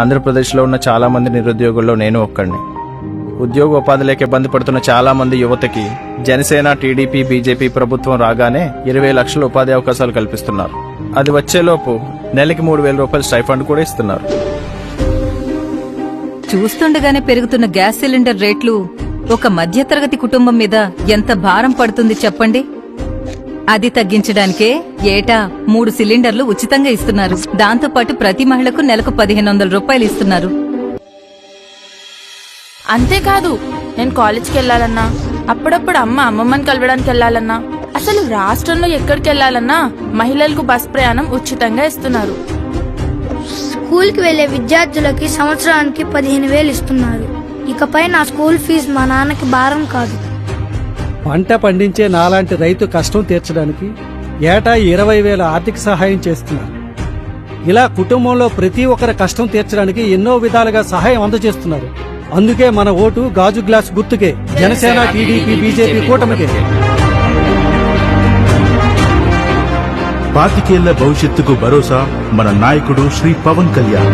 ఆంధ్రప్రదేశ్లో ఉన్న చాలా మంది నిరుద్యోగుల్లో నేను ఒక్కడిని. ఉద్యోగ ఉపాధి లేక ఇబ్బంది పడుతున్న చాలా మంది యువతకి జనసేన, టీడీపీ, బీజేపీ ప్రభుత్వం రాగానే 20 లక్షల ఉపాధి అవకాశాలు కల్పిస్తున్నారు. అది వచ్చేలోపు నెలకి 3,000 రూపాయల స్టైఫండ్ కూడా ఇస్తున్నారు. చూస్తుండగానే పెరుగుతున్న గ్యాస్ సిలిండర్ రేట్లు ఒక మధ్యతరగతి కుటుంబం మీద ఎంత భారం పడుతుంది చెప్పండి. అది తగ్గించడానికే ఏటా 3 సిలిండర్లు ఉచితంగా ఇస్తున్నారు. దాంతో పాటు ప్రతి మహిళకు నెలకు 1,500 రూపాయలు ఇస్తున్నారు. అంతేకాదు, నేను కాలేజ్కి వెళ్లాలన్నా, అప్పుడప్పుడు అమ్మమ్మని కలవడానికి వెళ్లాలన్నా, అసలు రాష్ట్రంలో ఎక్కడికి వెళ్లాలన్నా మహిళలకు బస్ ప్రయాణం ఉచితంగా ఇస్తున్నారు. స్కూల్ కి వెళ్లే విద్యార్థులకి సంవత్సరానికి 15,000 ఇస్తున్నారు. ఇకపై నా స్కూల్ ఫీజు మా నాన్నకి భారం కాదు. పంట పండించే నాలాంటి రైతు కష్టం తీర్చడానికి ఏటా 20,000 ఆర్థిక సహాయం చేస్తున్నారు. ఇలా కుటుంబంలో ప్రతి ఒక్కరి కష్టం తీర్చడానికి ఎన్నో విధాలుగా సహాయం అందజేస్తున్నారు. అందుకే మన ఓటు గాజు గ్లాస్ గుర్తుకే, జనసేన, టీడీపీ, బీజేపీ కూటమికే. 25 ఏళ్ల భవిష్యత్తుకు భరోసా మన నాయకుడు శ్రీ పవన్ కళ్యాణ్.